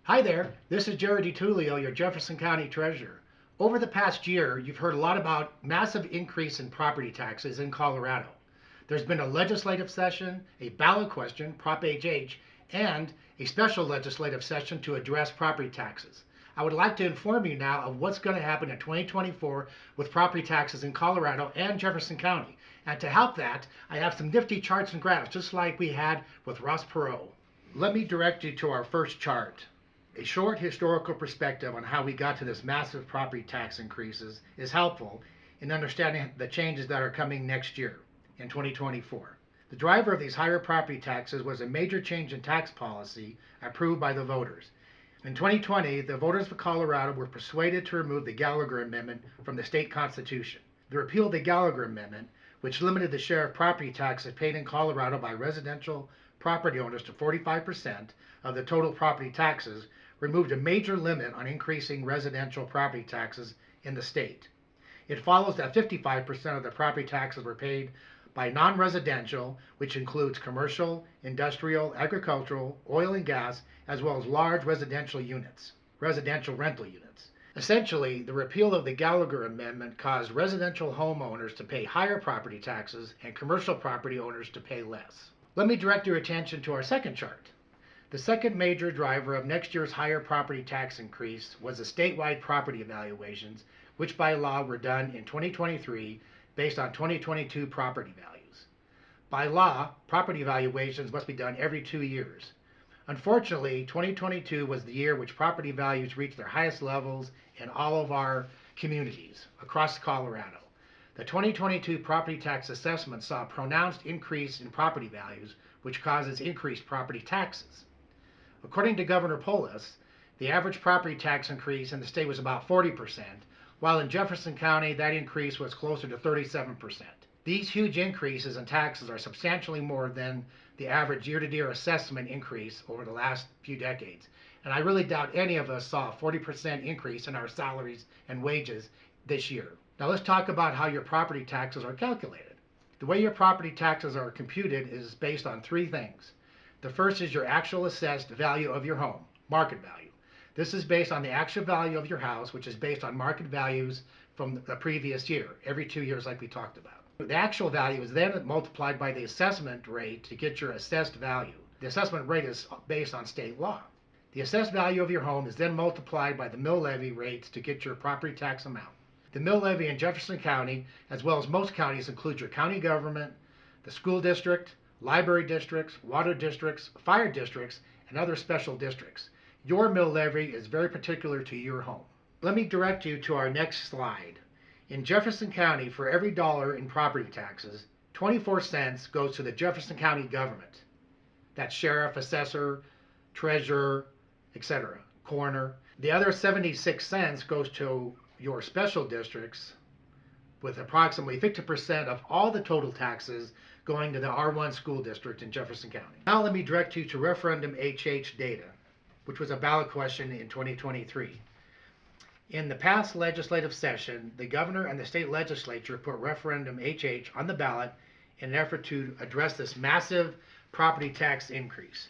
Hi there, this is Jerry DiTullio, your Jefferson County Treasurer. Over the past year, you've heard a lot about massive increase in property taxes in Colorado. There's been a legislative session, a ballot question, Prop HH, and a special legislative session to address property taxes. I would like to inform you now of what's going to happen in 2024 with property taxes in Colorado and Jefferson County. And to help that, I have some nifty charts and graphs, just like we had with Ross Perot. Let me direct you to our first chart. A short historical perspective on how we got to this massive property tax increases is helpful in understanding the changes that are coming next year in 2024. The driver of these higher property taxes was a major change in tax policy approved by the voters. In 2020, the voters of Colorado were persuaded to remove the Gallagher Amendment from the state constitution. The repeal of the Gallagher Amendment, which limited the share of property taxes paid in Colorado by residential property owners to 45% of the total property taxes, removed a major limit on increasing residential property taxes in the state. It follows that 55% of the property taxes were paid by non-residential, which includes commercial, industrial, agricultural, oil and gas, as well as large residential units, residential rental units. Essentially, the repeal of the Gallagher Amendment caused residential homeowners to pay higher property taxes and commercial property owners to pay less. Let me direct your attention to our second chart. The second major driver of next year's higher property tax increase was the statewide property evaluations, which by law were done in 2023 based on 2022 property values. By law, property evaluations must be done every 2 years. Unfortunately, 2022 was the year which property values reached their highest levels in all of our communities across Colorado. The 2022 property tax assessment saw a pronounced increase in property values, which causes increased property taxes. According to Governor Polis, the average property tax increase in the state was about 40%, while in Jefferson County that increase was closer to 37%. These huge increases in taxes are substantially more than the average year-to-year assessment increase over the last few decades, and I really doubt any of us saw a 40% increase in our salaries and wages this year. Now let's talk about how your property taxes are calculated. The way your property taxes are computed is based on three things. The first is your actual assessed value of your home, market value. This is based on the actual value of your house, which is based on market values from the previous year, every 2 years like we talked about. The actual value is then multiplied by the assessment rate to get your assessed value. The assessment rate is based on state law. The assessed value of your home is then multiplied by the mill levy rates to get your property tax amount. The mill levy in Jefferson County, as well as most counties, includes your county government, the school district, library districts, water districts, fire districts, and other special districts. Your mill levy is very particular to your home. Let me direct you to our next slide. In Jefferson County, for every dollar in property taxes, 24 cents goes to the Jefferson County government. That's sheriff, assessor, treasurer, etc., coroner. The other 76 cents goes to your special districts, with approximately 50% of all the total taxes going to the R1 school district in Jefferson County. Now let me direct you to referendum HH data, which was a ballot question in 2023. In the past legislative session, the governor and the state legislature put referendum HH on the ballot in an effort to address this massive property tax increase.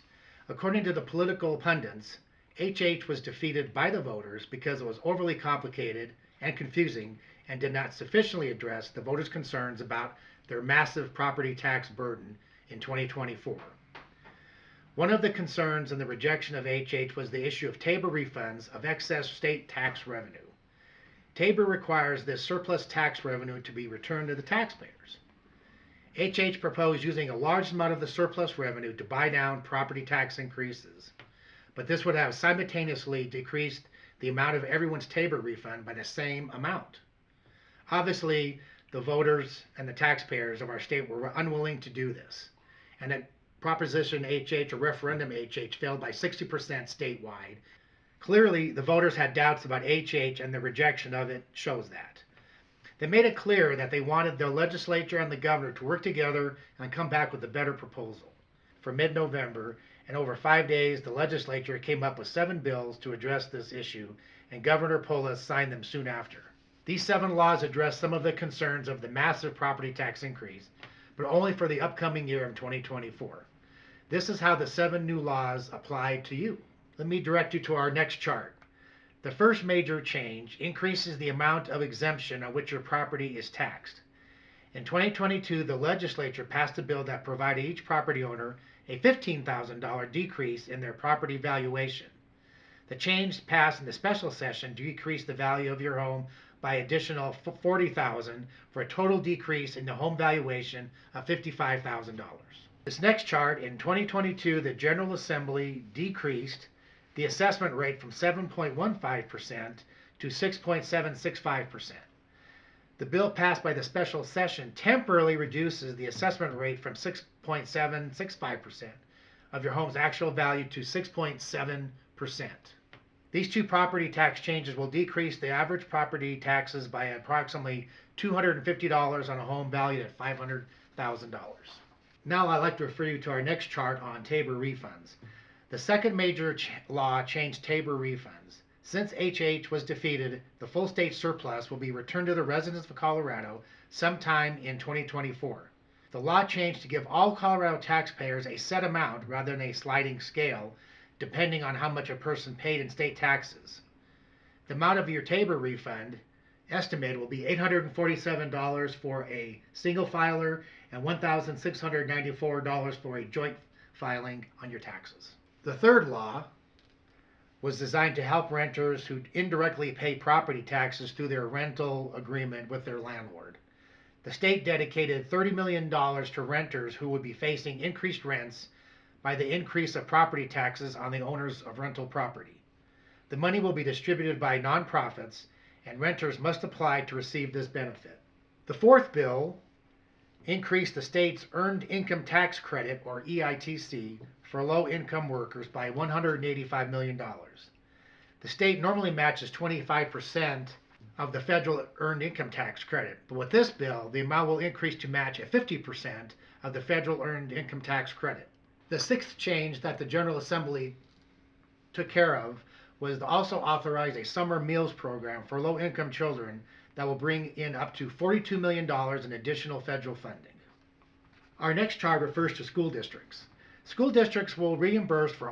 According to the political pundits, HH was defeated by the voters because it was overly complicated and confusing and did not sufficiently address the voters' concerns about their massive property tax burden in 2024. One of the concerns in the rejection of HH was the issue of TABOR refunds of excess state tax revenue. TABOR requires this surplus tax revenue to be returned to the taxpayers. HH proposed using a large amount of the surplus revenue to buy down property tax increases, but this would have simultaneously decreased the amount of everyone's TABOR refund by the same amount. Obviously, the voters and the taxpayers of our state were unwilling to do this, and that Proposition HH or referendum HH failed by 60% statewide. Clearly, the voters had doubts about HH, and the rejection of it shows that. They made it clear that they wanted the legislature and the governor to work together and come back with a better proposal. For mid-November, in over 5 days, the legislature came up with 7 bills to address this issue, and Governor Polis signed them soon after. These 7 laws address some of the concerns of the massive property tax increase, but only for the upcoming year of 2024. This is how the 7 new laws apply to you. Let me direct you to our next chart. The first major change increases the amount of exemption on which your property is taxed. In 2022, the legislature passed a bill that provided each property owner a $15,000 decrease in their property valuation. The change passed in the special session decreased the value of your home by additional $40,000 for a total decrease in the home valuation of $55,000. This next chart, in 2022, the General Assembly decreased the assessment rate from 7.15% to 6.765%. The bill passed by the special session temporarily reduces the assessment rate from 6.765% of your home's actual value to 6.7%. These two property tax changes will decrease the average property taxes by approximately $250 on a home valued at $500,000. Now I'd like to refer you to our next chart on TABOR refunds. The second major law changed TABOR refunds. Since HH was defeated, the full state surplus will be returned to the residents of Colorado sometime in 2024. The law changed to give all Colorado taxpayers a set amount rather than a sliding scale, depending on how much a person paid in state taxes. The amount of your TABOR refund estimated will be $847 for a single filer and $1,694 for a joint filing on your taxes. The third law was designed to help renters who indirectly pay property taxes through their rental agreement with their landlord. The state dedicated $30 million to renters who would be facing increased rents by the increase of property taxes on the owners of rental property. The money will be distributed by nonprofits, and renters must apply to receive this benefit. The fourth bill increased the state's Earned Income Tax Credit, or EITC, for low-income workers by $185 million. The state normally matches 25% of the federal Earned Income Tax Credit, but with this bill, the amount will increase to match at 50% of the federal Earned Income Tax Credit. The sixth change that the General Assembly took care of was to also authorize a summer meals program for low-income children that will bring in up to $42 million in additional federal funding. Our next chart refers to school districts. School districts will be reimbursed for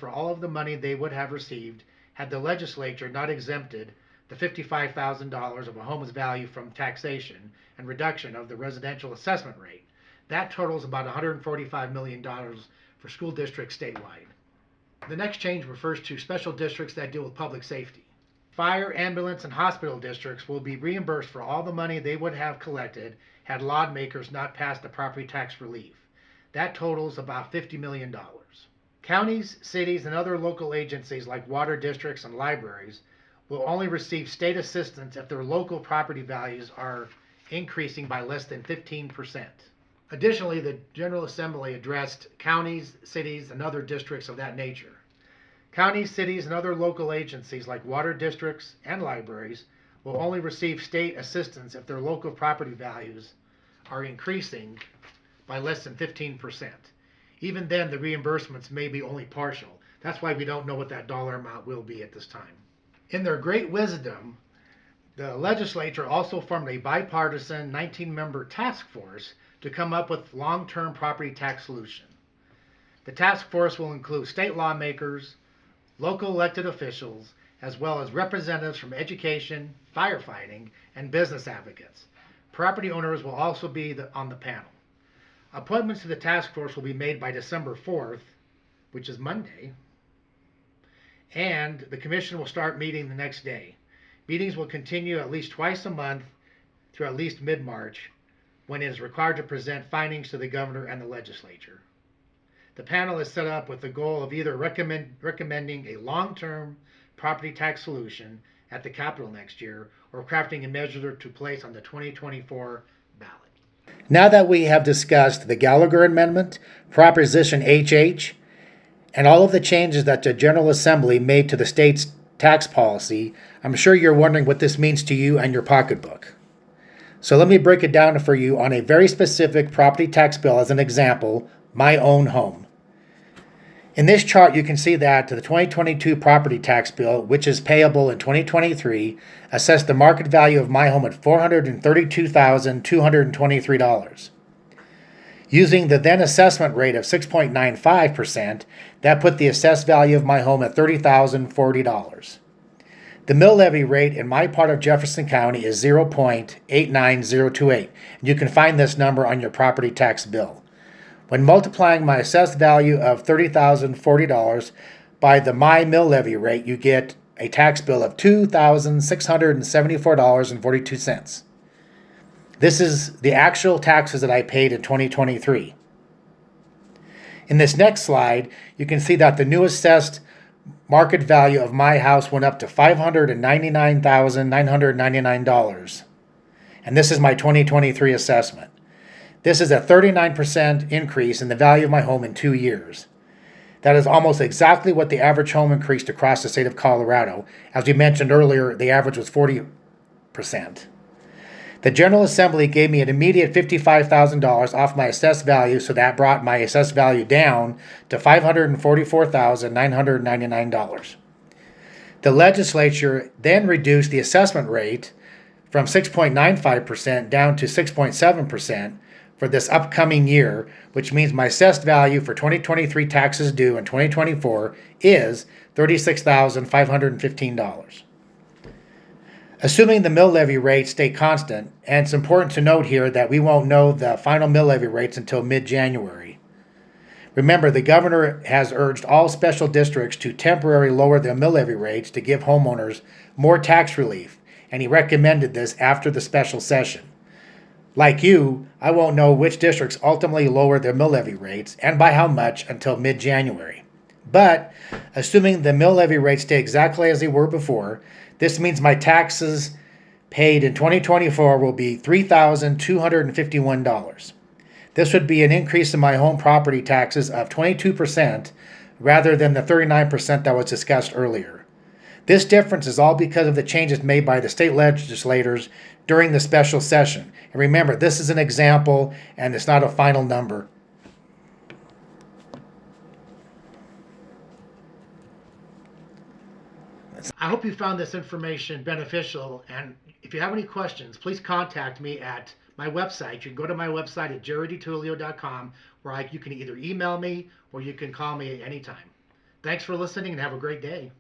all of the money they would have received had the legislature not exempted the $55,000 of a home's value from taxation and reduction of the residential assessment rate. That totals about $145 million for school districts statewide. The next change refers to special districts that deal with public safety. Fire, ambulance, and hospital districts will be reimbursed for all the money they would have collected had lawmakers not passed the property tax relief. That totals about $50 million. Counties, cities, and other local agencies like water districts and libraries will only receive state assistance if their local property values are increasing by less than 15%. Additionally, the General Assembly addressed counties, cities, and other districts of that nature. Counties, cities, and other local agencies like water districts and libraries will only receive state assistance if their local property values are increasing by less than 15%. Even then, the reimbursements may be only partial. That's why we don't know what that dollar amount will be at this time. In their great wisdom, the legislature also formed a bipartisan 19-member task force to come up with long-term property tax solution. The task force will include state lawmakers, local elected officials, as well as representatives from education, firefighting, and business advocates. Property owners will also be on the panel. Appointments to the task force will be made by December 4th, which is Monday, and the commission will start meeting the next day. Meetings will continue at least twice a month through at least mid-March, when it is required to present findings to the governor and the legislature. The panel is set up with the goal of either recommending a long-term property tax solution at the Capitol next year or crafting a measure to place on the 2024 ballot. Now that we have discussed the Gallagher Amendment, Proposition HH, and all of the changes that the General Assembly made to the state's tax policy, I'm sure you're wondering what this means to you and your pocketbook. So let me break it down for you on a very specific property tax bill as an example, my own home. In this chart, you can see that the 2022 property tax bill, which is payable in 2023, assessed the market value of my home at $432,223. Using the then assessment rate of 6.95%, that put the assessed value of my home at $30,040. The mill levy rate in my part of Jefferson County is 0.89028. You can find this number on your property tax bill. When multiplying my assessed value of $30,040 by the my mill levy rate, you get a tax bill of $2,674.42. This is the actual taxes that I paid in 2023. In this next slide, you can see that the new assessed market value of my house went up to $599,999. And this is my 2023 assessment. This is a 39% increase in the value of my home in 2 years. That is almost exactly what the average home increased across the state of Colorado. As we mentioned earlier, the average was 40%. The General Assembly gave me an immediate $55,000 off my assessed value, so that brought my assessed value down to $544,999. The legislature then reduced the assessment rate from 6.95% down to 6.7% for this upcoming year, which means my assessed value for 2023 taxes due in 2024 is $36,515. Assuming the mill levy rates stay constant, and it's important to note here that we won't know the final mill levy rates until mid-January. Remember, the governor has urged all special districts to temporarily lower their mill levy rates to give homeowners more tax relief, and he recommended this after the special session. Like you, I won't know which districts ultimately lower their mill levy rates and by how much until mid-January. But, assuming the mill levy rates stay exactly as they were before, this means my taxes paid in 2024 will be $3,251. This would be an increase in my home property taxes of 22% rather than the 39% that was discussed earlier. This difference is all because of the changes made by the state legislators during the special session. And remember, this is an example and it's not a final number. I hope you found this information beneficial, and if you have any questions, please contact me at my website. You can go to my website at jerryditullio.com, where you can either email me or you can call me at any time. Thanks for listening and have a great day.